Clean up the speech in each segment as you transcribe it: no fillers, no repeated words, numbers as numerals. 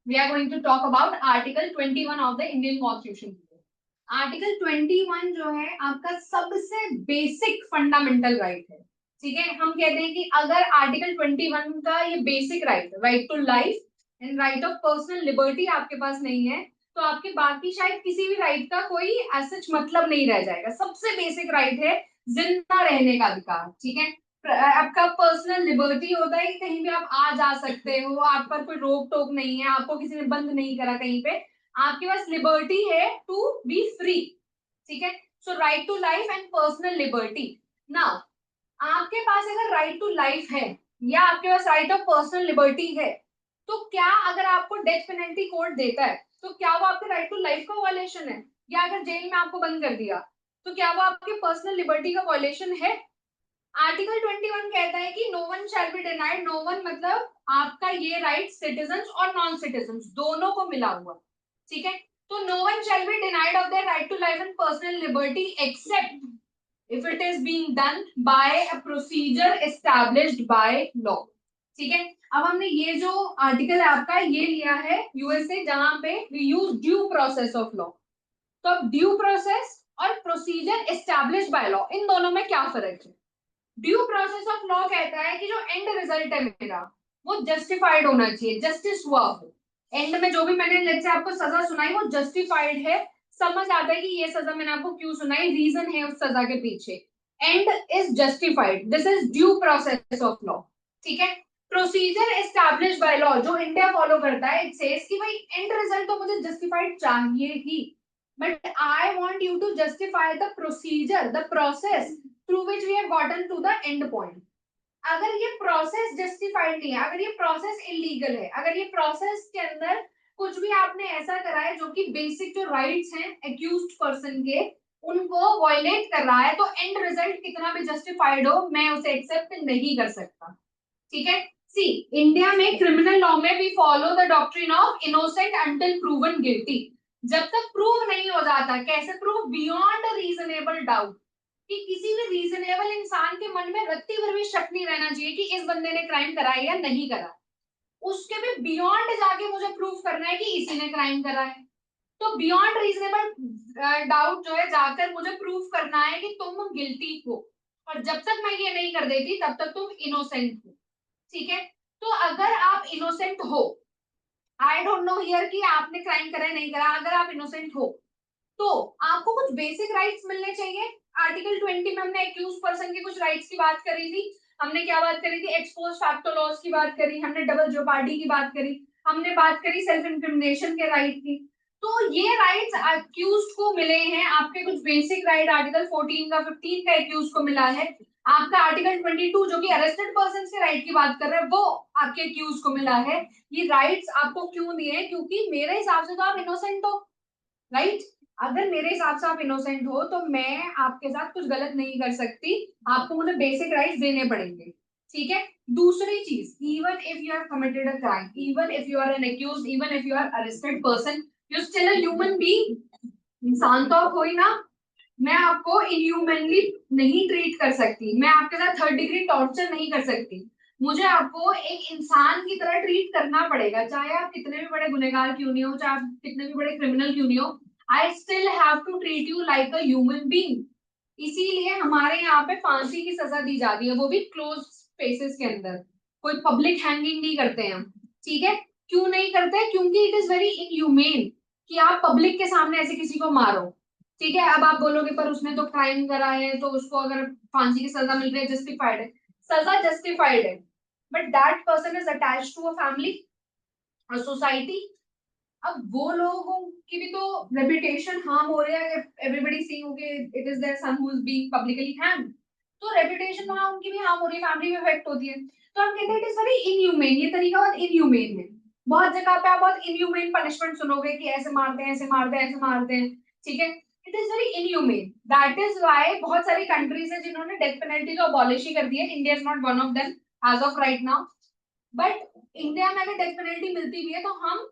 We are going to talk about Article 21 of the Indian Constitution. Article 21 जो है आपका सबसे बेसिक फंडामेंटल राइट है। ठीक है, हम कहते हैं कि अगर आर्टिकल 21 का ये basic right, right to life and right of personal liberty आपके पास नहीं है, तो आपके बाकी शायद किसी भी राइट का कोई सच मतलब नहीं रह जाएगा। सबसे बेसिक राइट है जिंदा रहने का अधिकार। ठीक है, आपका पर्सनल लिबर्टी होता है कि कहीं भी आप आ जा सकते हो, आप पर कोई रोक टोक नहीं है, आपको किसी ने बंद नहीं करा कहीं पे, आपके पास लिबर्टी है टू बी फ्री। ठीक है, so right to life and personal liberty. Now आपके पास अगर राइट टू लाइफ है या आपके पास राइट ऑफ पर्सनल लिबर्टी है, तो क्या अगर आपको डेथ पेनल्टी कोर्ट देता है तो क्या वो आपके राइट टू लाइफ का वायलेशन है? या अगर जेल में आपको बंद कर दिया तो क्या वो आपके पर्सनल लिबर्टी का वायलेशन है? आर्टिकल 21 कहता है कि no one shall be denied, no one मतलब आपका ये राइट सिटीजन्स और नॉन सिटीजन्स दोनों को मिला हुआ। ठीक है, तो no one shall be denied of their right to life and personal liberty except if it is being done by a procedure established by law. ठीक है, अब हमने ये जो आर्टिकल है आपका ये लिया है यूएसए, जहां पे we use due process of law. तो अब ड्यू प्रोसेस और प्रोसीजर एस्टैब्लिश्ड बाय लॉ, इन दोनों में क्या फर्क है? ड्यू प्रोसेस ऑफ लॉ कहता है कि जो एंड रिजल्ट है मेरा वो जस्टिफाइड होना चाहिए, जस्टिस हुआ हो। एंड में जो भी मैंने लेट्स से आपको सजा सुनाई वो जस्टिफाइड है, समझ आता है कि ये सजा मैंने आपको क्यों सुनाई, रीजन है उस सजा के पीछे, and is justified, this is due process of law. ठीक है, प्रोसीजर एस्टैब्लिश्ड बाय लॉ जो इंडिया फॉलो करता है, इट सेज कि भाई एंड रिजल्ट तो मुझे जस्टिफाइड चाहिए ही, but I want you to justify the procedure, the process through which we have gotten to the end point। अगर ये प्रोसेस जस्टिफाइड नहीं है, अगर ये प्रोसेस इलीगल है, अगर ये प्रोसेस के अंदर कुछ भी आपने ऐसा करा है जो कि बेसिक जो राइट्स हैं एक्यूज्ड पर्सन के उनको वायलेट कर रहा है, तो एंड रिजल्ट कितना भी जस्टिफाइड हो मैं उसे एक्सेप्ट नहीं कर सकता। ठीक है, सी इंडिया में क्रिमिनल लॉ में we follow the doctrine of innocent until proven guilty. जब तक प्रूव नहीं हो जाता, कैसे प्रूव? बियॉन्ड रीजनेबल डाउट, कि किसी भी रीजनेबल इंसान के मन में रत्ती भर भी शक नहीं रहना चाहिए कि इस बंदे ने क्राइम करा है या नहीं करा, उसके भी बियॉन्ड जाके मुझे प्रूफ करना है कि इसी ने क्राइम करा है। तो बियॉन्ड रीजनेबल डाउट जो है जाकर मुझे प्रूफ करना है कि तुम गिल्टी हो, और जब तक मैं ये नहीं कर देती तब तक तुम इनोसेंट हो। ठीक है, तो अगर आप इनोसेंट हो, आई डोंट नो हियर कि आपने क्राइम करा है नहीं करा, अगर आप इनोसेंट हो तो आपको कुछ बेसिक राइट्स मिलने चाहिए। आर्टिकल 20 में हमने एक्यूज पर्सन के कुछ राइट्स की बात करी थी। हमने क्या बात करी थी? एक्सपोज फैक्टो लॉज की बात करी, हमने डबल जोपार्डी की बात करी, हमने बात करी सेल्फ इंक्रिमिनेशन के राइट की। तो ये राइट्स एक्यूज्ड को मिले हैं, आपके कुछ बेसिक राइट आर्टिकल 14 का 15 का एक्यूज को मिला है। आपका आर्टिकल 22 जो कि अरेस्टेड पर्सन के राइट की बात कर रहा है वो आपके एक्यूज को मिला है। ये राइट्स आपको क्यों दिए? क्योंकि मेरे हिसाब से तो आप इनोसेंट हो, राइट? अगर मेरे हिसाब से आप इनोसेंट हो तो मैं आपके साथ कुछ गलत नहीं कर सकती, आपको मुझे बेसिक राइट्स देने पड़ेंगे। ठीक है, दूसरी चीज, even if you have committed a crime, even if you are an accused, even if you are arrested person, you still a human being. इंसान तो आप हो ही ना, मैं आपको इनह्यूमनली नहीं ट्रीट कर सकती, मैं आपके साथ थर्ड डिग्री टॉर्चर नहीं कर सकती, मुझे आपको एक इंसान की तरह ट्रीट करना पड़ेगा, चाहे आप कितने भी बड़े गुनहगार क्यों नहीं हो, चाहे आप कितने भी बड़े क्रिमिनल क्यों नहीं हो, I still have to treat you like a human being. इसीलिए हमारे यहाँ पे फांसी की सजा दी जाती है, वो भी क्लोज स्पेसेस के अंदर, कोई पब्लिक हैंगिंग नहीं करते हम। ठीक है, क्यों नहीं करते? क्योंकि इट इज वेरी इनह्यूमेन कि आप पब्लिक के सामने ऐसे किसी को मारो। ठीक है, अब आप बोलोगे पर उसने तो क्राइम करा है तो उसको अगर फांसी की सजा मिल रही है जस्टिफाइड है, सजा जस्टिफाइड है, but that person is attached to a family, a society. अब वो लोगों की भी तो रेपुटेशन हार्म हो रहा है, everybody seeing okay it is their son who is being publicly hanged, तो रेपुटेशन वहां उनकी भी हार्म हो रही है, फैमिली में इफेक्ट होती है। तो हम कहते हैं इट इज वेरी इनह्यूमेन, ये तरीका बहुत इनह्यूमेन है। बहुत जगह पे आप बहुत इनह्यूमेन पनिशमेंट सुनोगे कि ऐसे मारते हैं, ऐसे मारते हैं, ऐसे मारते हैं। ठीक है, it is very inhumane, that is why बहुत सारी कंट्रीज है जिन्होंने डेथ पेनल्टी तो अबॉलिश ही कर दी है, India is not one of them as of right now. But India में अगर डेथ पेनल्टी मिलती भी है तो हम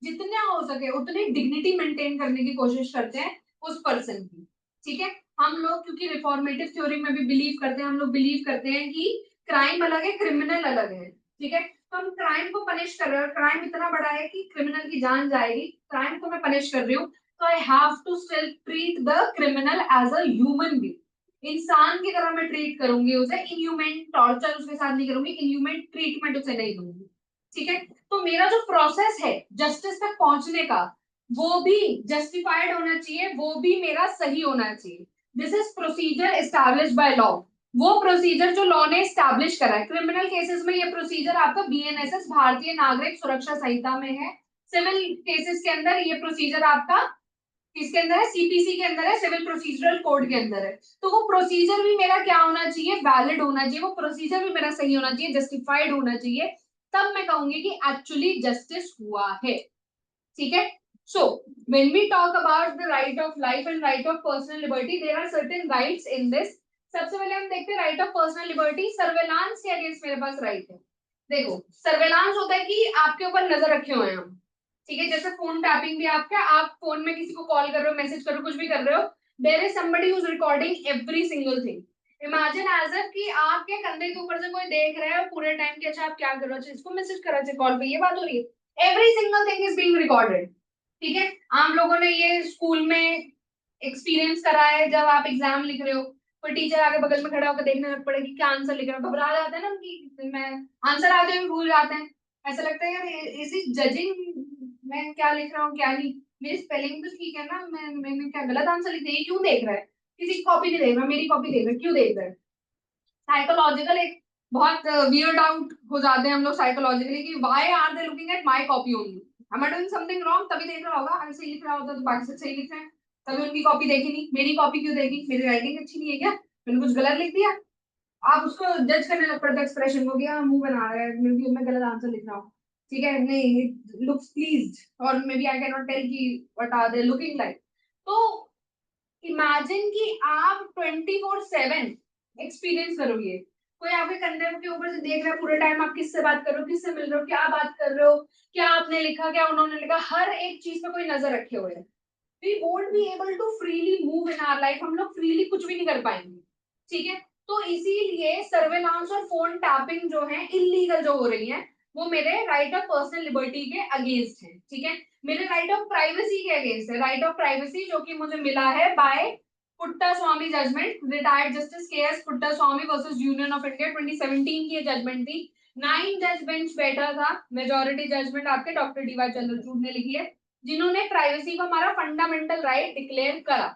जितना हो सके उतनी डिग्निटी मेंटेन करने की कोशिश करते हैं उस पर्सन की। ठीक है, हम लोग क्योंकि रिफॉर्मेटिव थ्योरी में भी बिलीव करते हैं, हम लोग बिलीव करते हैं कि क्राइम अलग है, क्रिमिनल अलग है, ठीक है। तो हम क्राइम को पनिश कर रहे हैं, क्राइम इतना बड़ा है कि क्रिमिनल की जान जाएगी, क्राइम को मैं पनिश कर रही हूँ, तो I have to still treat the criminal as a human being, इंसान की तरह मैं ट्रीट करूंगी उसे, इनह्यूमन टॉर्चर उसके साथ नहीं करूंगी, इनह्यूमन ट्रीटमेंट उसे नहीं दूंगी, ठीक है। तो मेरा जो प्रोसेस है जस्टिस तक पहुंचने का, वो भी जस्टिफाइड होना चाहिए, वो भी मेरा सही होना चाहिए। This is procedure establish by law, वो प्रोसीजर जो लॉ ने एस्टैब्लिश करा है। क्रिमिनल केसेस में ये प्रोसीजर आपका बीएनएसएस भारतीय नागरिक सुरक्षा संहिता में है, सिविल केसेस के अंदर ये प्रोसीजर आपका किसके अंदर है, सीपीसी के अंदर है, सिविल प्रोसीजरल कोड के अंदर है। तो वो प्रोसीजर भी मेरा क्या होना चाहिए, वैलिड होना चाहिए, वो प्रोसीजर भी मेरा सही होना चाहिए, जस्टिफाइड होना चाहिए, तब मैं कहूंगी कि एक्चुअली जस्टिस हुआ है, ठीक है। So when we talk about the right of life and right of personal liberty, there are certain rights in this. सबसे पहले हम देखते हैं right of personal liberty, surveillance के अगेंस्ट मेरे पास राइट है। देखो सर्वेलांस होता है कि आपके ऊपर नजर रखे हुए हैं हम, ठीक है। जैसे फोन टैपिंग भी आपका, आप फोन में किसी को कॉल कर रहे हो, मैसेज कर रहे हो, कुछ भी कर रहे हो, there is somebody who is recording every single thing. Imagine as if कि आपके कंधे के ऊपर से कोई देख रहा है पूरे टाइम कि अच्छा आप क्या कर रहे हो, अच्छा इसको मैसेज कर रहे हो, कॉल पे ये बात हो रही है, every single thing is being recorded, ठीक है। आम लोगों ने ये स्कूल में एक्सपीरियंस करा है, जब आप एग्जाम लिख रहे हो, कोई टीचर आगे बगल में खड़ा होकर देखने लग पड़े कि क्या आंसर लिख रहा है, घबरा जाते हैं ना कि मैं आंसर आते हुए भूल जाते हैं, ऐसा लगता है यार इज इट जजिंग मैं क्या लिख रहा हूँ क्या नहीं, मेरी स्पेलिंग तो ठीक है ना, मैंने क्या गलत आंसर लिख दिया, ये क्यों देख रहा है, किसी की कॉपी नहीं देख रहा, मेरी कॉपी देख रहा है, क्यों देख रहा है। साइकोलॉजिकल एक बहुत वियर्ड आउट हो जाते हैं हम लोग साइकोलॉजिकली कि why are they looking at my copy only, am I doing something wrong, तभी देख रहा होगा, अगर सही लिख रहा होता तो बाकी सब सही लिख रहे हैं, तभी उनकी कॉपी देखी नहीं, मेरी कॉपी क्यों देखी, मेरी राइटिंग अच्छी नहीं है क्या, मैंने कुछ गलत लिख दिया, आप उसको जज करने लग पड़ते एक्सप्रेशन को कि हाँ मुंह बना रहा है, मे बी मैं गलत आंसर लिख रहा हूँ, ठीक है, नहीं लुक्स प्लीज्ड, और maybe I can not tell कि what are they looking like. तो इमेजिन कि आप 24/7 एक्सपीरियंस करोगे, कोई आपके कंधे के ऊपर से देख रहा है पूरे टाइम, आप किससे बात कर रहे हो, किससे मिल रहे हो, क्या बात कर रहे हो, क्या आपने लिखा, क्या उन्होंने लिखा, हर एक चीज पे कोई नजर रखे हुए है। We won't be able to freely move in our life, हम लोग फ्रीली कुछ भी नहीं कर पाएंगे, ठीक है। तो इसीलिए सर्वेलांस और फोन टैपिंग जो है इलीगल जो हो रही है, वो मेरे राइट ऑफ पर्सनल लिबर्टी के अगेंस्ट है, ठीक है। मेरे राइट ऑफ प्राइवेसी के अगेंस्ट है, राइट ऑफ प्राइवेसी जो कि मुझे मिला है बाय पुट्टा स्वामी जजमेंट, रिटायर्ड जस्टिस के S पुट्टा Swami versus union of India 2017 की जजमेंट थी। 9 जज बेंच बैठा था, मेजोरिटी जजमेंट आपके डॉक्टर डीवाई चंद्रचूड़ ने लिखी है, जिन्होंने प्राइवेसी को हमारा फंडामेंटल राइट डिक्लेयर करा।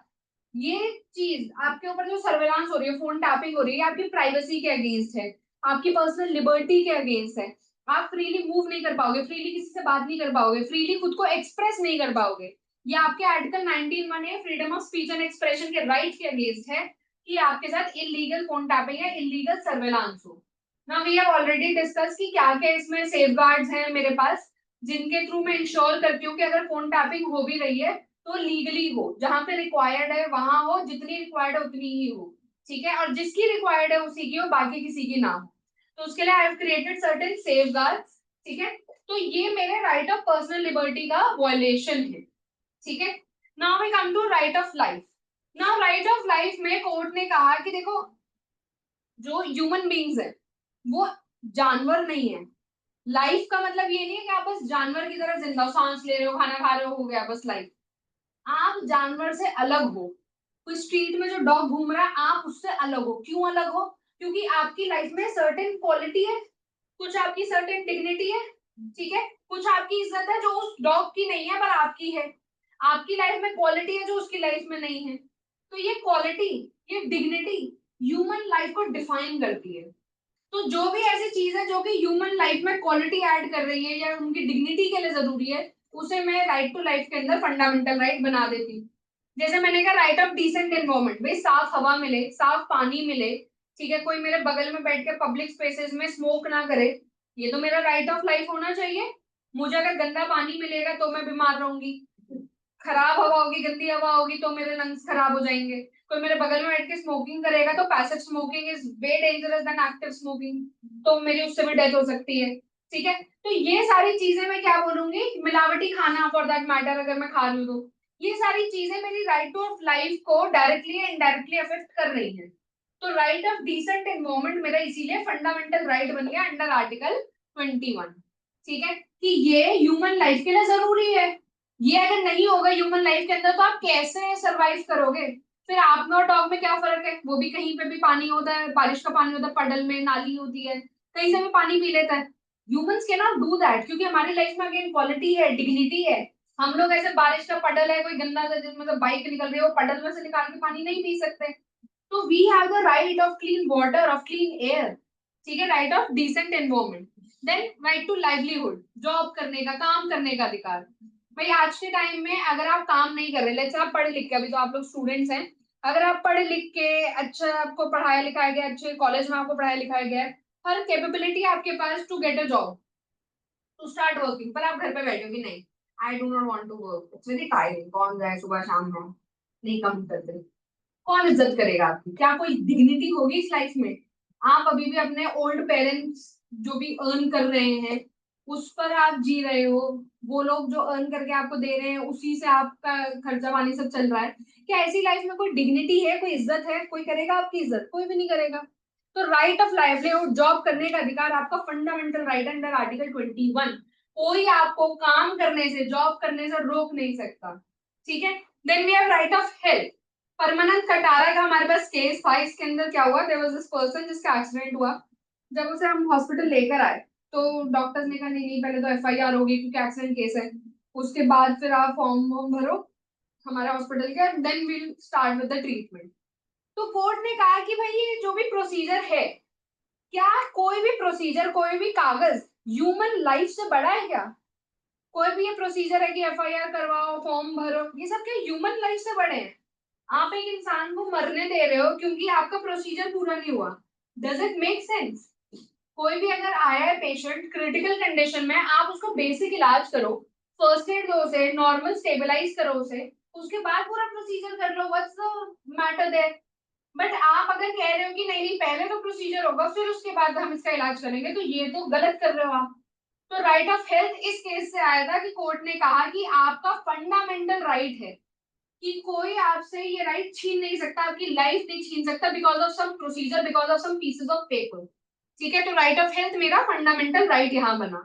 ये चीज आपके ऊपर जो सर्वेलांस हो रही है, फोन टैपिंग हो रही है, आपकी प्राइवेसी के अगेंस्ट है, आपकी पर्सनल लिबर्टी के अगेंस्ट है, आप फ्रीली मूव नहीं कर पाओगे, फ्रीली किसी से बात नहीं कर पाओगे, फ्रीली खुद को एक्सप्रेस नहीं कर पाओगे। ये आपके आर्टिकल 19(1) है, freedom of speech and expression के राइट के अगेंस्ट है कि आपके साथ इलीगल फोन टैपिंग या इलीगल सर्वेलांस हो। Now we have already discuss कि क्या क्या इसमें सेफगार्ड्स हैं मेरे पास, जिनके थ्रू मैं इंश्योर करती हूँ कि अगर फोन टैपिंग हो भी रही है तो लीगली हो, जहां पे रिक्वायर्ड है वहां हो, जितनी रिक्वायर्ड है उतनी ही हो, ठीक है, और जिसकी रिक्वायर्ड है उसी की हो, बाकी किसी की ना हो। तो उसके लिए I have created certain safeguards, ठीक है। तो ये मेरे राइट ऑफ पर्सनल लिबर्टी का वायलेशन है, ठीक है। Now we come to right of life. Now right of life में कोर्ट ने कहा कि देखो जो ह्यूमन बींग्स है वो जानवर नहीं है। लाइफ का मतलब ये नहीं है कि आप बस जानवर की तरह जिंदा हो, सांस ले रहे हो, खाना खा रहे हो गया बस लाइफ। आप जानवर से अलग हो, कोई स्ट्रीट में जो डॉग घूम रहा है आप उससे अलग हो, क्यों अलग हो, क्योंकि आपकी लाइफ में सर्टेन क्वालिटी है, कुछ आपकी सर्टेन डिग्निटी है, ठीक है, कुछ आपकी इज्जत है जो उस डॉग की नहीं है पर आपकी है, आपकी लाइफ में क्वालिटी है जो उसकी लाइफ में नहीं है। तो ये क्वालिटी, ये डिग्निटी ह्यूमन लाइफ को डिफाइन करती है। तो जो भी ऐसी चीज है जो कि ह्यूमन लाइफ में क्वालिटी ऐड कर रही है या उनकी डिग्निटी के लिए जरूरी है, उसे मैं राइट टू लाइफ के अंदर फंडामेंटल राइट बना देती हूँ। जैसे मैंने कहा राइट ऑफ डिसेंट एनवायरमेंट, भाई साफ हवा मिले, साफ पानी मिले, ठीक है, कोई मेरे बगल में बैठ के पब्लिक स्पेसेस में स्मोक ना करे, ये तो मेरा राइट ऑफ लाइफ होना चाहिए। मुझे अगर गंदा पानी मिलेगा तो मैं बीमार रहूंगी, खराब हवा होगी, गंदी हवा होगी तो मेरे लंग्स खराब हो जाएंगे, कोई मेरे बगल में बैठ के स्मोकिंग करेगा तो passive smoking is way dangerous than active smoking, तो मेरी उससे भी डेथ हो सकती है, ठीक है। तो ये सारी चीजें मैं क्या बोलूंगी, मिलावटी खाना फॉर दैट मैटर अगर मैं खा रही हूँ तो ये सारी चीजें मेरी राइट टू ऑफ लाइफ को डायरेक्टली या इनडायरेक्टली अफेक्ट कर रही है। तो राइट ऑफ डिसेंट एनवायरमेंट मेरा इसीलिए फंडामेंटल राइट बन गया अंडर आर्टिकल 21। ठीक है, कि ये ह्यूमन लाइफ के लिए जरूरी है। ये अगर नहीं होगा ह्यूमन लाइफ के अंदर तो आप कैसे सरवाइव करोगे? फिर आप में और डॉग में क्या फर्क है? वो भी कहीं पे भी पानी होता है, बारिश का पानी होता है, पडल में नाली होती है, कहीं से भी पानी पी लेता है। Humans can not do that, क्योंकि हमारी लाइफ में अगेन क्वालिटी है, डिग्निटी है। हम लोग ऐसे बारिश का पडल है, कोई गंदा सा मतलब बाइक निकल रही है, वो पडल में से निकाल के पानी नहीं पी सकते। तो we have the right of clean water, of clean air. ठीक है, right of decent environment. Then right to livelihood, job करने का, काम करने का अधिकार। भाई आज के टाइम में अगर आप काम नहीं कर रहे, लेट्स आप पढ़े लिख के, अभी तो आप लोग स्टूडेंट्स हैं, अगर आप पढ़े लिख के अच्छा आपको पढ़ाया लिखाया गया, अच्छे कॉलेज में आपको पढ़ाया लिखाया गया है, हर कैपेबिलिटी आपके पास to get a job, to start working, पर आप घर पे बैठे हो कि नहीं, I do not want to work, it's very tiring, कौन जाए सुबह शाम में, नहीं कम करते, कौन इज्जत करेगा आपकी? क्या कोई डिग्निटी होगी इस लाइफ में? आप अभी भी अपने ओल्ड पेरेंट्स जो भी अर्न कर रहे हैं उस पर आप जी रहे हो, वो लोग जो अर्न करके आपको दे रहे हैं उसी से आपका खर्चा पानी सब चल रहा है। क्या ऐसी लाइफ में कोई डिग्निटी है, कोई इज्जत है? कोई करेगा आपकी इज्जत? कोई भी नहीं करेगा। तो राइट ऑफ लाइवलीहुड, जॉब करने का अधिकार आपका फंडामेंटल राइट अंडर आर्टिकल 21। कोई आपको काम करने से, जॉब करने से रोक नहीं सकता। ठीक है, then we have right of health. Parmanand Katara का हमारे पास केस था, इसके अंदर क्या हुआ, देयर वाज दिस पर्सन जिसका एक्सीडेंट हुआ। जब उसे हम हॉस्पिटल लेकर आए तो डॉक्टर्स ने कहा नहीं नहीं, पहले तो एफआईआर होगी क्योंकि एक्सीडेंट केस है, उसके बाद फिर आप फॉर्म वॉर्म भरो हमारे हॉस्पिटल के, then we'll start with the treatment. तो कोर्ट ने कहा कि भाई ये जो भी प्रोसीजर है, क्या कोई भी प्रोसीजर, कोई भी कागज ह्यूमन लाइफ से बड़ा है क्या? कोई भी ये प्रोसीजर है कि एफआईआर करवाओ, फॉर्म भरो, ये सब क्या ह्यूमन लाइफ से बड़े हैं? आप एक इंसान को मरने दे रहे हो क्योंकि आपका प्रोसीजर पूरा नहीं हुआ। Does it make sense? कोई भी अगर आया है पेशेंट क्रिटिकल कंडीशन में, आप उसको बेसिक इलाज करो, फर्स्ट एड दो उसे, नॉर्मल स्टेबलाइज करो उसे, उसके बाद पूरा प्रोसीजर कर लो, what's the matter there? But आप अगर कह रहे हो कि नहीं नहीं पहले तो प्रोसीजर होगा फिर उसके बाद हम इसका इलाज करेंगे, तो ये तो गलत कर रहे हो आप। तो राइट ऑफ हेल्थ इस केस से आया था कि कोर्ट ने कहा कि आपका फंडामेंटल राइट है कि कोई आपसे ये राइट छीन नहीं सकता, आपकी लाइफ नहीं छीन सकता because of some procedure, because of some pieces of paper. ठीक है, तो राइट ऑफ हेल्थ मेरा फंडामेंटल राइट यहाँ बना।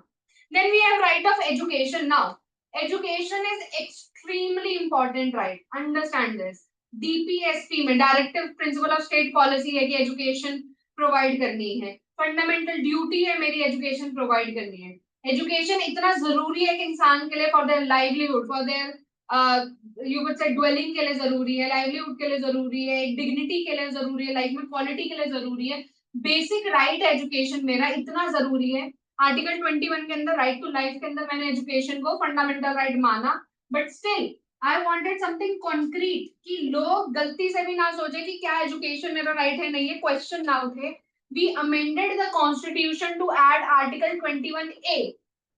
Then we have right of education. Now education is extremely important right, understand this. DPSP में directive principle of state policy है कि education provide करनी है, फंडामेंटल ड्यूटी है मेरी एजुकेशन प्रोवाइड करनी है। एजुकेशन इतना जरूरी है कि इंसान के लिए, for their livelihood, for their you would say dwelling के लिए जरूरी है, लाइवलीहुड के लिए जरूरी है, एक डिग्निटी के लिए जरूरी है, लाइफ में क्वालिटी के लिए जरूरी है। बेसिक राइट एजुकेशन मेरा इतना जरूरी है। आर्टिकल 21 के अंदर राइट टू लाइफ के अंदर मैंने एजुकेशन को फंडामेंटल राइट माना, but still I wanted something concrete कि लोग गलती से भी ना सोचे कि क्या एजुकेशन मेरा राइट है, नहीं है, क्वेश्चन ना उठे। We amended the constitution to add article 21A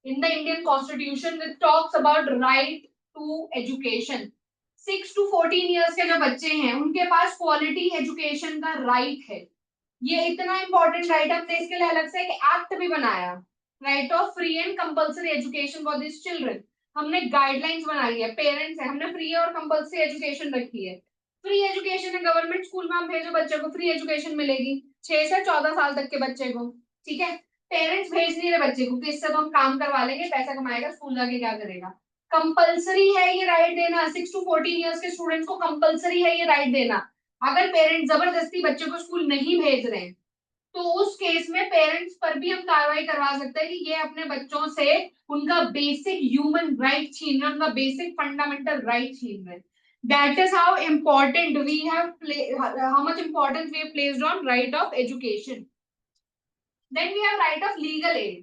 in the Indian constitution which talks about right to education। 6 to 14 years के जो बच्चे हैं उनके पास क्वालिटी एजुकेशन का राइट है। ये इतना इंपॉर्टेंट राइट, हमने इसके लिए अलग से एक एक्ट भी बनाया, right of free and compulsory education for this children. हमने गाइडलाइंस बनाई है, पेरेंट्स है, हमने फ्री और कंपल्सरी एजुकेशन रखी है। फ्री एजुकेशन है, गवर्नमेंट स्कूल में आप भेजो बच्चे को, फ्री एजुकेशन मिलेगी 6 से 14 साल तक के बच्चे को। ठीक है, पेरेंट्स भेज नहीं रहे बच्चे को कि इससे तो हम काम करवा लेंगे, पैसा कमाएगा, स्कूल जाके क्या करेगा। कंपल्सरी है ये राइट देना, 6 टू 14 ईयर्स के स्टूडेंट्स को कंपल्सरी है ये राइट देना। अगर पेरेंट्स जबरदस्ती बच्चे को स्कूल नहीं भेज रहे हैं तो उस केस में पेरेंट्स पर भी हम कार्रवाई करवा सकते हैं कि ये अपने बच्चों से उनका बेसिक ह्यूमन राइट छीन रहे हैं, उनका बेसिक फंडामेंटल राइट छीन रहे हैं। That is how important we have how much importance we have placed on right of education। Then we have right of legal aid।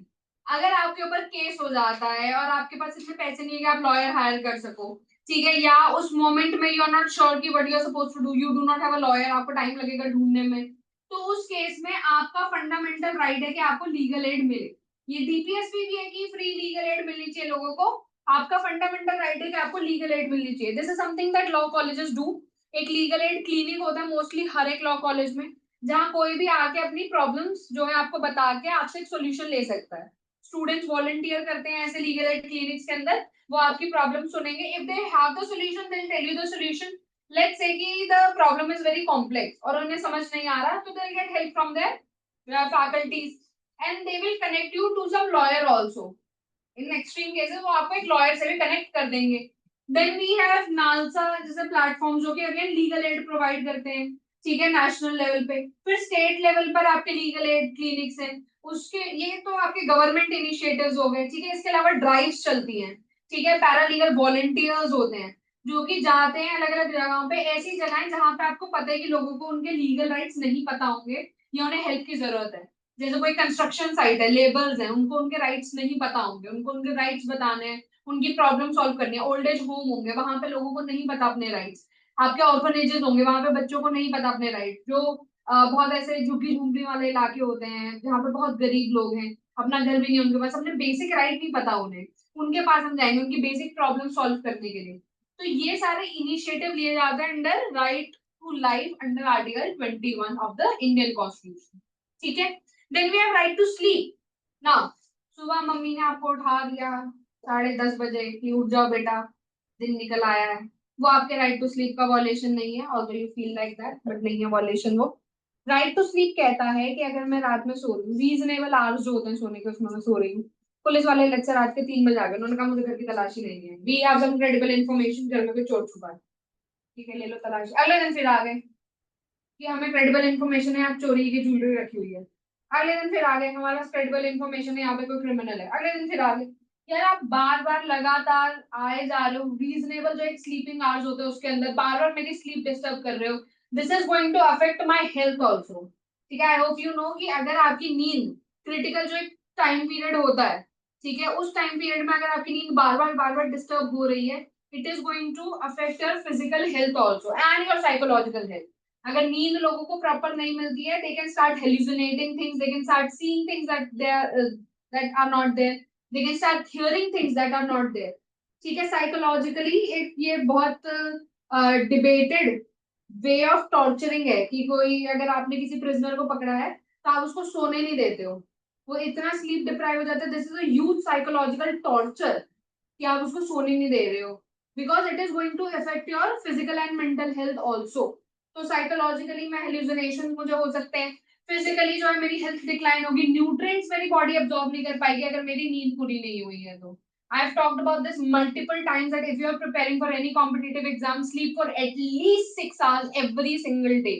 अगर आपके ऊपर केस हो जाता है और आपके पास इतने पैसे नहीं है कि आप लॉयर हायर कर सको, ठीक है, या उस मोमेंट में यू आर नॉट श्योर कि what you are supposed to do, you do not have a lawyer, आपको टाइम लगेगा ढूंढने में, तो उस केस में आपका फंडामेंटल राइट है कि आपको लीगल एड मिले। ये डीपीएसपी भी है कि फ्री लीगल एड मिलनी चाहिए लोगों को। आपका फंडामेंटल राइट है कि आपको लीगल एड मिलनी चाहिए। This is something that law colleges do. एक लीगल एड क्लिनिक होता है मोस्टली हर एक लॉ कॉलेज में, जहाँ कोई भी आके अपनी प्रॉब्लम्स जो है आपको बता के आपसे एक सोल्यूशन ले सकता है। स्टूडेंट्स वॉलंटियर करते हैं ऐसे लीगल एड क्लिनिक्स के अंदर, वो आपकी प्रॉब्लम सुनेंगे, if they have the solution they will tell you the solution. Let's say कि the problem is very complex और उन्हें समझ नहीं आ रहा, तो they get help from their faculties and they will connect you to some lawyer also. In extreme cases वो आपको एक लॉयर से भी कनेक्ट कर देंगे। देन वी हैव नालसा जैसे प्लेटफॉर्म जो कि अगेन लीगल एड प्रोवाइड करते हैं, ठीक है, नेशनल लेवल पे। फिर स्टेट लेवल पर आपके लीगल एड क्लिनिक्स हैं, उसके ये तो आपके गवर्नमेंट इनिशिएटिव्स हो गए, ठीक है। इसके अलावा ड्राइव्स चलती हैं, ठीक है, पैरालीगल वॉलंटियर्स होते हैं जो कि जाते हैं अलग अलग जगहों पे, ऐसी जगहें जहां पे आपको पता है कि लोगों को उनके लीगल राइट्स नहीं पता होंगे या उन्हें हेल्प की जरूरत है। जैसे कोई कंस्ट्रक्शन साइट है, लेबर्स हैं, उनको उनके राइट्स नहीं पता होंगे, उनको उनके राइट्स बताने हैं, उनकी प्रॉब्लम सॉल्व करनी है। ओल्ड एज होम होंगे, वहां पे लोगों को नहीं पता अपने राइट्स। आपके ऑर्फनेजेस होंगे, वहां पे बच्चों को नहीं पता अपने राइट। जो बहुत ऐसे झुग्गी झुंपड़ी वाले इलाके होते हैं जहाँ पे बहुत गरीब लोग हैं, अपना घर भी नहीं उनके पास, अपने बेसिक राइट नहीं पता उन्हें, उनके पास हम जाएंगे उनकी बेसिक प्रॉब्लम सॉल्व करने के लिए। तो ये सारे इनिशिएटिव लिए जाते हैं under right to life under article 21 of the Indian constitution, ठीक है। Then we have right to sleep. ना सुबह मम्मी ने आपको उठा दिया 10:30 बजे कि उठ जाओ बेटा, दिन निकल आया है, वो आपके राइट टू स्लीप का वॉलेशन नहीं है, although you feel like that, but नहीं है वॉलेशन वो। राइट टू स्लीप कहता है कि अगर मैं रात में सो रही हूँ, रीजनेबल आवर्स जो होते हैं सोने के, उसमें मैं सो रही हूँ। पुलिस वाले लेक्चर रात के 3 बजे आ गए, उन्होंने कहा मुझे घर की तलाशी लेनी है, we have some credible information, घर में कोई चोर छुपा है, ठीक है, ले लो तलाशी। अगले दिन फिर आ गए कि हमें क्रेडिबल इन्फॉर्मेशन है, आप चोरी की ज्वेलरी रखी हुई है। अगले दिन फिर आ गए, हमारे पास क्रेडिबल इन्फॉर्मेशन है, यहाँ पे कोई क्रिमिनल है। अगले दिन फिर आ गए। यार आप बार बार लगातार आए जा रहे हो, रीजनेबल जो एक स्लीपिंग आवर्स होते हैं उसके अंदर बार बार मेरी स्लीप डिस्टर्ब कर रहे हो। This is going to affect my health also, ठीक है। आई होप यू नो कि अगर आपकी नींद क्रिटिकल जो एक टाइम पीरियड होता है, ठीक है, उस टाइम पीरियड में अगर आपकी नींद बार बार डिस्टर्ब हो रही है, it is going to affect your physical health also and your psychological health. अगर नींद लोगों को प्रॉपर नहीं मिलती है, they can start hallucinating things, they can start seeing things that are not there, they can start hearing things that are not there, ठीक है। Psychologically एक ये बहुत डिबेटेड वे ऑफ टॉर्चरिंग है कि कोई अगर आपने किसी प्रिजनर को पकड़ा है तो आप उसको सोने नहीं देते हो, वो इतना स्लीप डिप्राइव हो जाता है, this is a huge psychological torture कि आप उसको सोने नहीं दे रहे हो, because it is going to effect your physical and mental health also. तो साइकोलॉजिकली मैं हेल्यूसिनेशन मुझे हो सकते हैं, फिजिकली जो है मेरी हेल्थ डिक्लाइन होगी, न्यूट्रिएंट्स मेरी बॉडी अब्सॉर्ब नहीं कर पाएगी अगर मेरी नींद पूरी नहीं हुई है तो। I have talked about this multiple times that if you are preparing for any competitive exam, sleep for at least 6 hours every single day.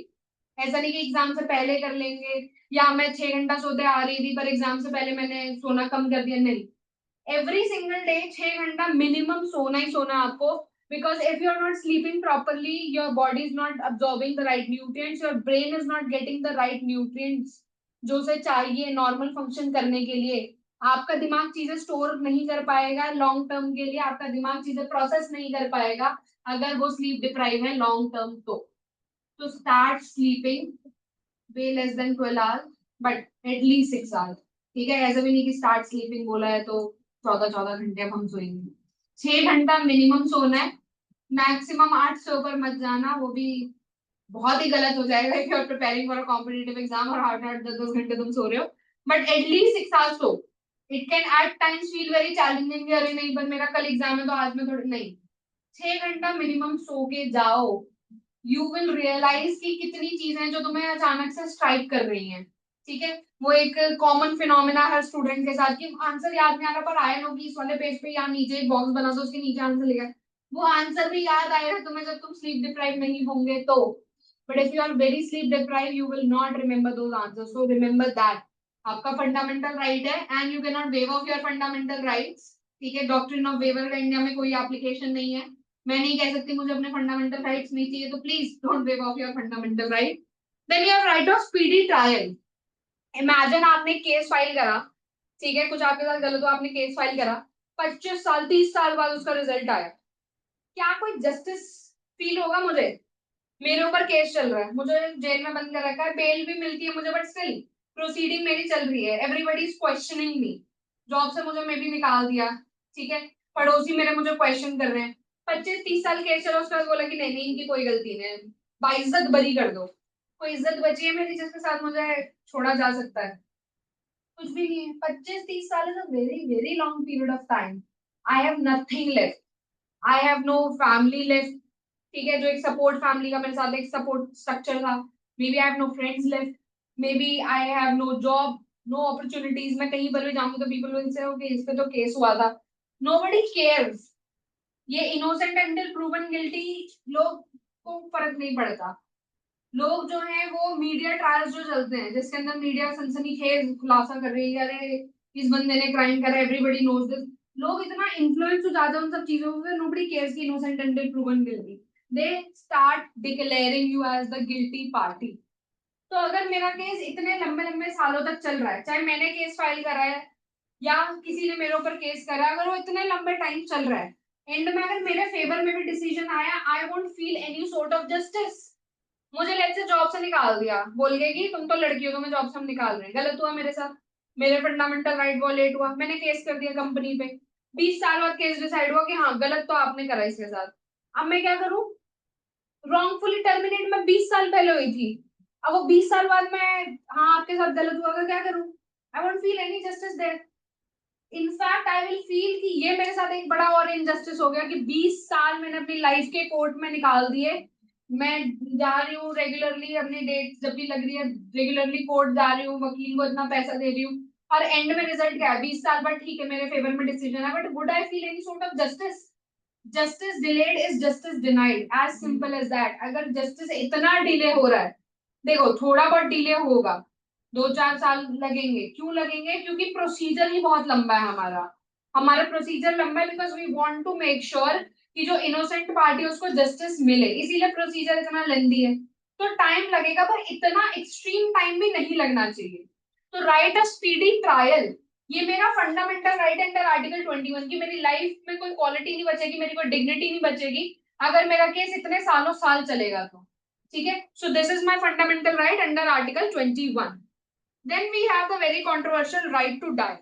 ऐसा नहीं कि एग्जाम से पहले कर लेंगे या मैं 6 घंटा सोते आ रही थी पर एग्जाम से पहले मैंने सोना कम कर दिया, नहीं। एवरी सिंगल डे 6 घंटा मिनिमम सोना ही सोना आपको, because if you are not sleeping properly your body is not absorbing the right nutrients, your brain is not getting the right nutrients जो उसे चाहिए नॉर्मल फंक्शन करने के लिए। आपका दिमाग चीजें स्टोर नहीं कर पाएगा लॉन्ग टर्म के लिए, आपका दिमाग चीजें प्रोसेस नहीं कर पाएगा अगर वो स्लीप डिप्राइव है लॉन्ग टर्म तो start sleeping way less than 12 hours, but at least 6 hours, ठीक है। ऐसा भी नहीं कि स्टार्ट स्लीपिंग बोला है तो 14-14 घंटे अब हम सोएंगे। 6 घंटा मिनिमम सोना है, मैक्सिमम 8 से ऊपर मत जाना, वो भी बहुत ही गलत हो जाएगा if you are preparing for a competitive exam और 8-8 10-10 घंटे तुम सो रहे हो, but at least 6 hours so. It can at times feel very challenging, अरे नहीं पर मेरा कल एग्जाम है तो आज मैं थोड़ी नहीं। 6 घंटा मिनिमम सो के जाओ, यू विल रियलाइज कि कितनी चीजें जो तुम्हें अचानक से स्ट्राइक कर रही हैं, ठीक है। वो एक कॉमन फिनोमिना हर स्टूडेंट के साथ कि आंसर याद नहीं आ रहा पर आया नो कि इस वाले पेज पे यहाँ नीचे एक बॉक्स बना दो उसके नीचे आंसर लिखा है, वो आंसर भी याद आएगा तुम्हें जब तुम स्लीप डिप्राइव नहीं होंगे तो। But if you are very sleep deprive you will not remember those answers, so remember that आपका फंडामेंटल राइट है and you can not waive of your fundamental rights, ठीक है। डॉक्ट्रिन ऑफ वेवर का India में कोई application नहीं है, मैं नहीं कह सकती मुझे अपने फंडामेंटल राइट्स नहीं चाहिए, तो please don't waive of your fundamental right. Then you have right of speedy trial. Imagine आपने केस फाइल करा, ठीक है, कुछ आपके साथ गलत हो, आपने केस फाइल करा, 25 साल 30 साल बाद उसका रिजल्ट आया, क्या कोई जस्टिस फील होगा मुझे? मेरे ऊपर केस चल रहा है, मुझे जेल में बंद कर रखा है, बेल भी मिलती है मुझे बट स्टिल प्रोसीडिंग मेरी चल रही है, everybody is questioning me, job से मुझे मे भी निकाल दिया, ठीक है, पड़ोसी मेरे मुझे क्वेश्चन कर रहे हैं, 25-30 साल केस चला, उसके बाद बोला कि नहीं नहीं इनकी कोई गलती नहीं है, बाइज्जत बरी कर दो। कोई इज्जत बची है मेरी जिसके साथ मुझे छोड़ा जा सकता है? कुछ भी नहीं है। 25-30 साल is a very very long period of time. I have nothing left, I have no family left, ठीक है, जो एक सपोर्ट फैमिली का मेरे साथ एक सपोर्ट स्ट्रक्चर था, maybe I have no friends left, maybe I have no job, no opportunities, मैं कहीं पर भी जाऊंगी तो पीपल विल से ओके इस पे तो केस हुआ था, नोबडी केयर्स, ये इनोसेंट अंटिल प्रूवन गिल्टी, लोग को फर्क नहीं पड़ता। लोग जो है वो मीडिया ट्रायल्स जो चलते हैं जिसके अंदर मीडिया सनसनीखेज खुलासा कर रही है, अरे इस बंदे ने क्राइम करा, एवरीबॉडी नोज दिस, लोग इतना इन्फ्लुएंस हो जाते हैं उन सब चीजों से, नोबडी केयर्स की innocent until proven guilty, they start declaring you as the guilty party. तो अगर मेरा केस इतने लंबे लंबे सालों तक चल रहा है, चाहे मैंने केस फाइल करा है या किसी ने मेरे ऊपर केस करा, अगर वो इतने लंबे टाइम चल रहा है, एंड में अगर मेरे फेवर में भी डिसीजन आया, आई won't feel any sort of justice. मुझे लेट से जॉब से निकाल दिया, बोल गए कि तुम तो लड़की हो, तुम्हें जॉब से हम निकाल रहे हैं, गलत हुआ मेरे साथ, मेरे फंडामेंटल राइट वॉलेट हुआ, मैंने केस कर दिया कंपनी पे, 20 साल बाद केस डिसाइड हुआ कि हाँ गलत तो आपने करा इसके साथ, अब मैं क्या करूं? रॉन्गफुली टर्मिनेट मैं 20 साल पहले हुई थी, अब वो 20 साल बाद मैं, हाँ आपके साथ गलत हुआ, क्या करूं? I won't feel any justice there. In fact I will feel कि ये मेरे साथ एक बड़ा और इनजस्टिस हो गया कि 20 साल मैंने अपनी लाइफ के कोर्ट में निकाल दिए, मैं जा रही हूँ रेगुलरली, अपनी डेट जब भी लग रही है रेगुलरली कोर्ट जा रही हूँ, वकील को इतना पैसा दे रही हूँ, और एंड में रिजल्ट क्या है? 20 साल बाद ठीक है मेरे फेवर में डिसीजन है, but would I feel any sort of justice? Justice delayed is justice denied, as simple as that. अगर जस्टिस इतना डिले हो रहा है, देखो थोड़ा बहुत डिले होगा, 2-4 साल लगेंगे, क्यों लगेंगे? क्योंकि प्रोसीजर ही बहुत लंबा है हमारा, हमारा प्रोसीजर लंबा है because we want to make sure कि जो इनोसेंट पार्टी है उसको जस्टिस मिले, इसीलिए प्रोसीजर इतना लेंदी है, तो टाइम लगेगा, पर इतना एक्सट्रीम टाइम भी नहीं लगना चाहिए। तो राइट अ स्पीडी ट्रायल, ये मेरा फंडामेंटल राइट अंडर आर्टिकल 21 की, मेरी लाइफ में कोई क्वालिटी नहीं बचेगी, मेरी कोई डिग्निटी नहीं बचेगी अगर मेरा केस इतने सालों साल चलेगा तो, ठीक है? So this is my fundamental right under article 21। Then we have the very controversial right to die.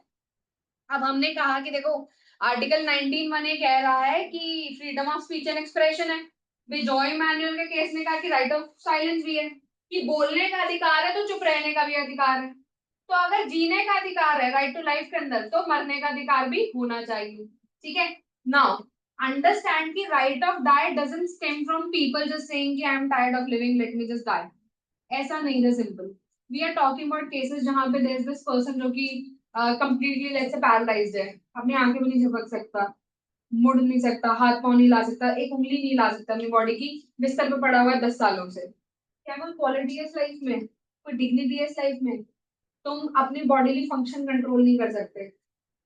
अब हमने कहा कि देखो आर्टिकल 19(1) ये कह रहा है कि freedom of speech and expression है, बिजॉय मैनुअल के केस ने कहा कि राइट ऑफ साइलेंस भी है, कि बोलने का अधिकार है तो चुप रहने का भी अधिकार है, तो अगर जीने का अधिकार है राइट टू लाइफ के अंदर, तो मरने का अधिकार भी होना चाहिए, ठीक है? नाउ अंडरस्टैंड कि right of die doesn't stem from people just saying कि I am tired of living, let me just die, ऐसा नहीं है simple. We are talking about cases जहां पे देयर इज दिस पर्सन जो कि कंप्लीटली लेट्स से पैरालाइज्ड है, अपनी आंखें भी नहीं झपक सकता, मुड़ नहीं सकता, हाथ पांव नहीं ला सकता, एक उंगली नहीं ला सकता अपनी बॉडी की, बिस्तर पे पड़ा हुआ है 10 सालों से, क्या कोई क्वालिटी है इस लाइफ में? कोई डिग्निटी है इस लाइफ में? तुम अपनी बॉडीली फंक्शन कंट्रोल नहीं कर सकते,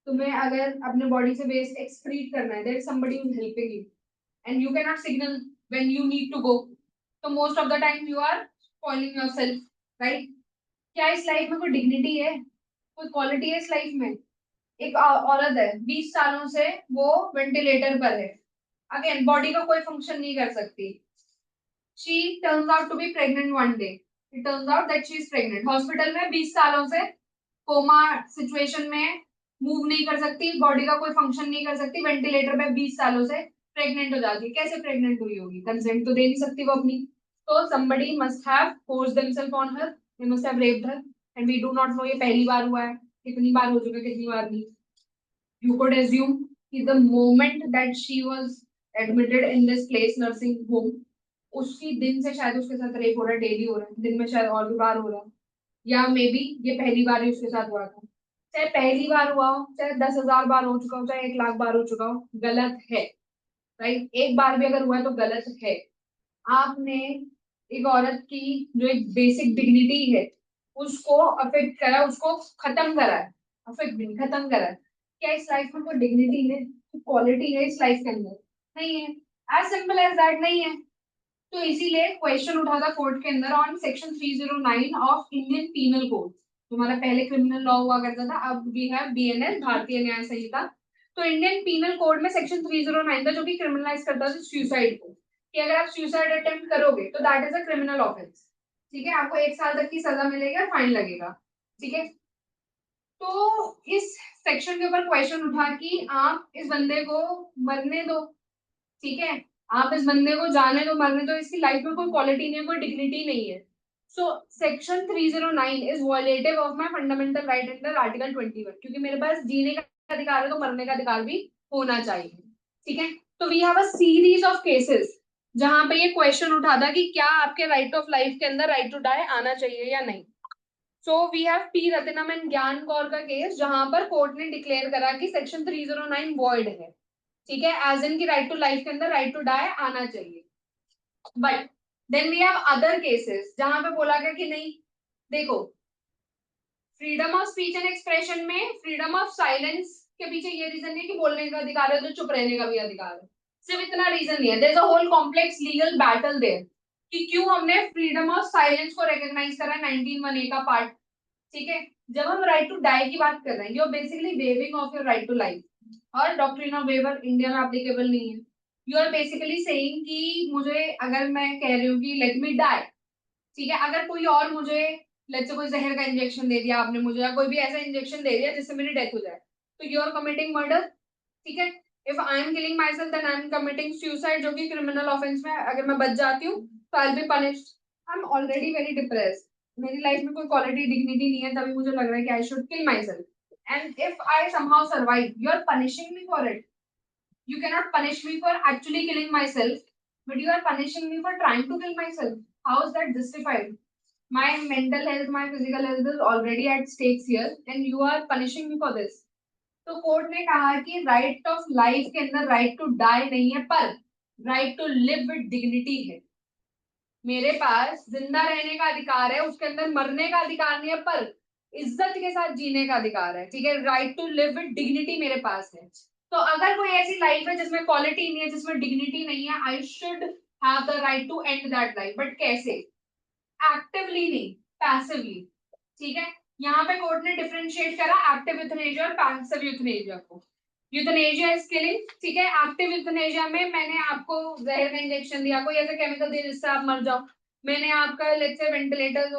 तुम्हें अगर अपने बॉडी से वेस्ट एक्सक्रीट करना है, there is somebody who is helping you and you can not signal when you need to go, तो most of the time you are spoiling yourself, right? क्या इस लाइफ में कोई डिग्निटी है, कोई क्वालिटी है इस लाइफ में? एक औरत है 20 सालों से वो वेंटिलेटर पर है, अगेन बॉडी का कोई फंक्शन नहीं कर सकती, she turns out to be pregnant one day, it turns out that she is pregnant, hospital में 20 सालों से कोमा सिचुएशन में, मूव नहीं कर सकती, बॉडी का कोई फंक्शन नहीं कर सकती, वेंटिलेटर पे 20 सालों से, प्रेग्नेंट हो जाती है, कैसे प्रेग्नेंट हुई होगी? कंसेंट तो दे नहीं सकती वो अपनी, तो somebody must have forced themselves on her, they must have raped her, and we do not know ये पहली बार हुआ है, कितनी बार हो चुका है, कितनी बार नहीं। You could assume कि the moment that she was admitted in this place nursing home, उसी दिन से शायद उसके साथ रेप हो रहा है, डेली हो रहा है, दिन में शायद और भी बार हो रहा है, या मे बी ये पहली बार ही उसके साथ हुआ था। चाहे पहली बार हुआ हो, चाहे 10,000 बार हो चुका हो, चाहे 1 लाख बार हो चुका हो, गलत है, राइट? एक बार भी अगर हुआ है तो गलत है। आपने एक औरत की जो एक बेसिक डिग्निटी है उसको अफेक्ट करा, उसको खत्म करा है, अफेक्ट भी खत्म करा है। क्या इस लाइफ में कोई डिग्निटी है, क्वालिटी है इस लाइफ के अंदर? नहीं है, एज सिंपल एज दैट, नहीं है। तो इसीलिए क्वेश्चन उठा था कोर्ट के अंदर on section 309 of Indian penal code. तुम्हारा पहले क्रिमिनल लॉ हुआ करता था, अब वी हैव बीएनएस, भारतीय न्याय संहिता। तो इंडियन पीनल कोड में सेक्शन 309 था जो कि क्रिमिनलाइज करता था सुसाइड को, कि अगर आप सुसाइड अटेम्प्ट करोगे तो that is a criminal offence, ठीक है? आपको 1 साल तक की सजा मिलेगी और फाइन लगेगा, ठीक है? तो इस सेक्शन के ऊपर क्वेश्चन उठा कि आप इस बंदे को मरने दो, ठीक है? आप इस बंदे को जाने दो, मरने दो, इसकी लाइफ में कोई क्वालिटी नहीं है, कोई डिग्निटी नहीं है। So section 309 is violative of my fundamental right under article 21, क्योंकि मेरे पास जीने का अधिकार है तो मरने का अधिकार भी होना चाहिए, ठीक है? तो we have a series of cases जहां पे ये क्वेश्चन उठा था कि क्या आपके राइट ऑफ लाइफ के अंदर राइट टू डाई आना चाहिए या नहीं। So we have P Rathinam and Gian Kaur का केस, जहां पर कोर्ट ने डिक्लेयर करा कि सेक्शन 309 वॉइड है, ठीक है, एज इन की राइट टू लाइफ के अंदर राइट टू डाई आना चाहिए। But then we have other cases जहां पे बोला गया कि नहीं, देखो, freedom of speech and expression में फ्रीडम ऑफ साइलेंस के पीछे ये रीजन नहीं कि बोलने का अधिकार है तो चुप रहने का भी अधिकार है, सिर्फ इतना रीजन नहीं है, there is a whole complex legal battle there कि क्यों हमने फ्रीडम ऑफ साइलेंस को रिकॉग्नाइज करा 19(1)(a) का पार्ट, ठीक है। जब हम राइट टू डाई की बात कर रहे हैं, you are basically waiving of your right to life, और डॉक्ट्रिन ऑफ वेवर इंडिया में एप्लीकेबल नहीं है। यू आर बेसिकली सेइंग कि मुझे, अगर मैं कह रही हूँ कि लेट मी डाई, ठीक है, अगर कोई और मुझे, लेट्स से कोई जहर का इंजेक्शन दे दिया आपने मुझे, या कोई भी ऐसा इंजेक्शन दे दिया जिससे मेरी डेथ हो जाए, तो यू आर कमिटिंग मर्डर, ठीक है। If I am killing myself then I am committing suicide, जो कि क्रिमिनल ऑफेंस में अगर मैं बच जाती हूँ तो I will be punished. I am already very depressed, मेरी लाइफ में कोई क्वालिटी डिग्निटी नहीं है, तभी मुझे लग रहा है कि I should kill myself, and if I somehow survive you are punishing me for it. You cannot punish me for actually killing myself, but you are punishing me for trying to kill myself. How is that justified? My mental health, my physical health is already at stakes here, and you are punishing me for this. तो court ने कहा कि right of life के अंदर right to die नहीं है, पर right to live with dignity है। मेरे पास जिंदा रहने का अधिकार है, उसके अंदर मरने का अधिकार नहीं है, पर इज्जत के साथ जीने का अधिकार है, ठीक है। Right to live with dignity मेरे पास है। तो अगर कोई ऐसी लाइफ है जिसमें क्वालिटी नहीं है, जिसमें डिग्निटी नहीं है, I should have the right to end that life, but कैसे? एक्टिवली नहीं, पैसिवली, ठीक है। यहाँ पे कोर्ट ने डिफरेंशिएट करा एक्टिव यूथनेशिया और पैसिव यूथनेशिया को। यूथनेशिया इज किलिंग, ठीक है। एक्टिव यूथनेशिया में मैंने आपको जहर का इंजेक्शन दिया, कोई ऐसा केमिकल दिया जिससे आप मर जाओ, मैंने आपका लेट्स से वेंटिलेटर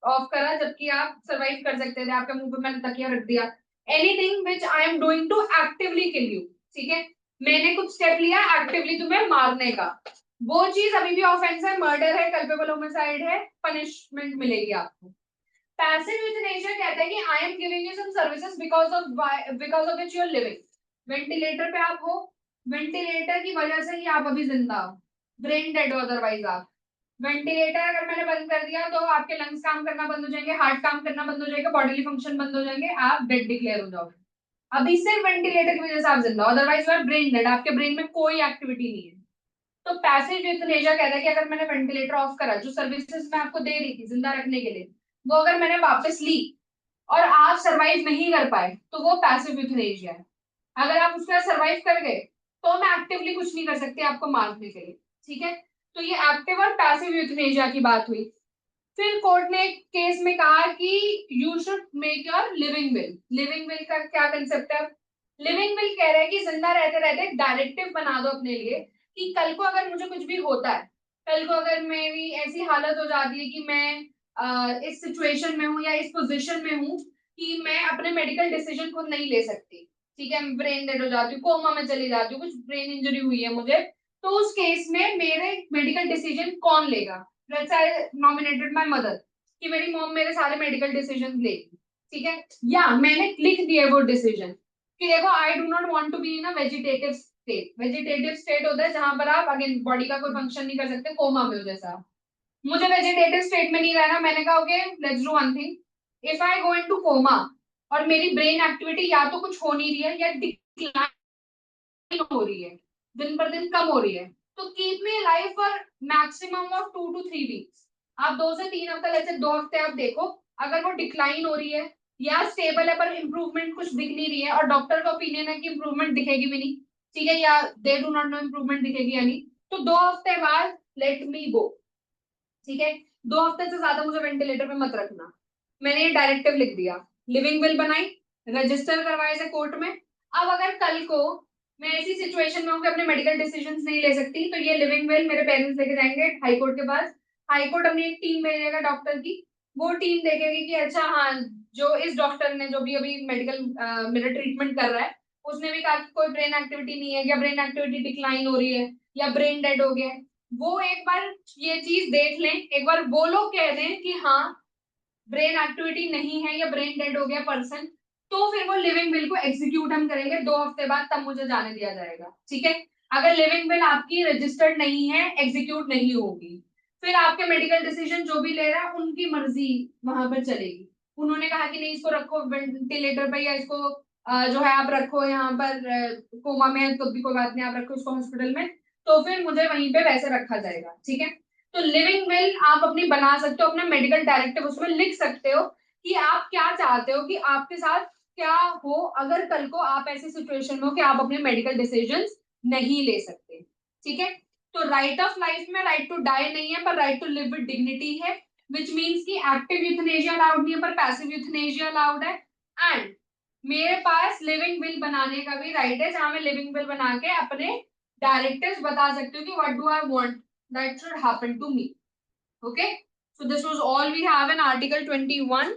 ऑफ करा जबकि आप सर्वाइव कर सकते थे, आपके मुंह पे मैंने तकिया रख दिया, anything which I am doing to actively kill you, ठीक है। मैंने कुछ स्टेप लिया एक्टिवली तुम्हें मारने का, वो चीज अभी भी ऑफेंस है, मर्डर है, कल्पेबल होमिसाइड है, पनिशमेंट मिलेगी आपको। पैसिव यूथनेशिया कहता है कि I am giving you some services because of which you are living. Ventilator पे आप हो, वेंटिलेटर की वजह से ही आप अभी जिंदा हो, ब्रेन डेड हो अदरवाइज आप। वेंटिलेटर अगर मैंने बंद कर दिया तो आपके लंग्स काम करना बंद हो जाएंगे, हार्ट काम करना बंद हो जाएगा, बॉडीली फंक्शन बंद हो जाएंगे, आप डेड डिक्लेयर हो जाओगे। अभी सिर्फ वेंटिलेटर की वजह से आप जिंदा हो, otherwise you our brain dead, आपके ब्रेन में कोई एक्टिविटी नहीं है। तो पैसिव यूथनेशिया कहता है कि अगर मैंने वेंटिलेटर ऑफ करा, जो सर्विसेज मैं आपको दे रही थी जिंदा रखने के लिए, वो अगर मैंने वापस ली और आप सरवाइव नहीं कर पाए, तो वो पैसिव यूथनेशिया है। अगर आप उसका सरवाइव कर गए तो मैं एक्टिवली कुछ नहीं कर सकती आपको मारने के लिए, ठीक है। तो ये एक्टिव और पैसिव यूथनेशिया की बात हुई। फिर कोर्ट ने एक केस में कहा कि you should make your living will. Living will का क्या कंसेप्ट है? लिविंग विल कह रहा है कि जिंदा रहते रहते डायरेक्टिव बना दो अपने लिए कि कल को अगर मुझे कुछ भी होता है, कल को अगर मेरी ऐसी हालत हो जाती है कि मैं इस सिचुएशन में हूँ या इस पोजीशन में हूँ कि मैं अपने मेडिकल डिसीजन खुद नहीं ले सकती, ठीक है, मैं ब्रेन डेड हो जाती हूँ, कोमा में चली जाती हूँ, कुछ ब्रेन इंजरी हुई है मुझे, तो उस केस में मेरे मेडिकल डिसीजन कौन लेगा? Let's I nominated my mother कि मेरी मॉम मेरे सारे मेडिकल डिसीजन लेगी, ठीक है, या मैंने लिख दिया वो डिसीजन कि देखो I do not want to be in a vegetative state. Vegetative state होता है जहां पर आप अगेन बॉडी का कोई फंक्शन नहीं कर सकते, कोमा में हो जैसा। मुझे वेजिटेटिव स्टेट में नहीं रहना, मैंने कहा okay let's do one thing, if I go into coma और मेरी ब्रेन एक्टिविटी या तो कुछ हो नहीं रही है या डिक्लाइन हो रही है, दिन पर दिन कम हो रही है, तो keep me alive for maximum of 2 to 3 weeks. आप 2 से 3 हफ्ता, जैसे 2 हफ्ते आप देखो, अगर वो डिक्लाइन हो रही है या स्टेबल है पर इंप्रूवमेंट कुछ दिख नहीं रही है और डॉक्टर का ओपिनियन है कि इंप्रूवमेंट दिखेगी भी नहीं, ठीक है, या they do not know improvement दिखेगी या नहीं, तो 2 हफ्ते बाद लेट मी गो, ठीक है। 2 हफ्ते से ज्यादा मुझे वेंटिलेटर पे मत रखना। मैंने ये डायरेक्टिव लिख दिया, लिविंग विल बनाई, रजिस्टर करवाए थे कोर्ट में। अब अगर कल को मैं ऐसी सिचुएशन में हूँ कि अपने मेडिकल डिसीजंस नहीं ले सकती, तो ये लिविंग विल मेरे पेरेंट्स लेके जाएंगे हाई कोर्ट के पास। हाई कोर्ट अपनी एक टीम भेजेगा डॉक्टर की, वो टीम देखेगी कि अच्छा हाँ, जो इस डॉक्टर ने जो भी अभी मेडिकल मेरा ट्रीटमेंट कर रहा है, उसने भी कहा कि कोई ब्रेन एक्टिविटी नहीं है, या ब्रेन एक्टिविटी डिक्लाइन हो रही है, या ब्रेन डेड हो गया है। वो एक बार ये चीज देख लें, एक बार वो लोग कह दें कि हाँ ब्रेन एक्टिविटी नहीं है या ब्रेन डेड हो गया पर्सन, तो फिर वो लिविंग विल को एग्जीक्यूट हम करेंगे 2 हफ्ते बाद, तब मुझे जाने दिया जाएगा, ठीक है। अगर लिविंग विल आपकी रजिस्टर्ड नहीं है, एग्जीक्यूट नहीं होगी, फिर आपके मेडिकल डिसीजन जो भी ले रहा है उनकी मर्जी वहां पर चलेगी। उन्होंने कहा कि नहीं इसको रखो वेंटिलेटर पे, या इसको जो है आप रखो यहाँ पर कोमा में, तो भी कोई बात नहीं, आप रखो इसको हॉस्पिटल में, तो फिर मुझे वहीं पे वैसे रखा जाएगा। ठीक है, तो लिविंग विल आप अपनी बना सकते हो, अपना मेडिकल डायरेक्टिव उसमें लिख सकते हो कि आप क्या चाहते हो कि आपके साथ क्या हो अगर कल को आप ऐसी सिचुएशन में हो कि आप अपने मेडिकल डिसीजंस नहीं ले सकते। ठीक है, तो राइट ऑफ लाइफ में राइट टू डाई नहीं है, पर right to live with dignity है, विच मीन्स कि एक्टिव यूथनेशिया अलाउड नहीं है, पर पैसिव यूथनेशिया अलाउड है। एंड मेरे पास लिविंग विल बनाने का भी राइट है, जहां मैं लिविंग विल बना के अपने डायरेक्टिव्स बता सकती हूँ कि what do I want that should happen to me. Okay, so this was all we have in article 21.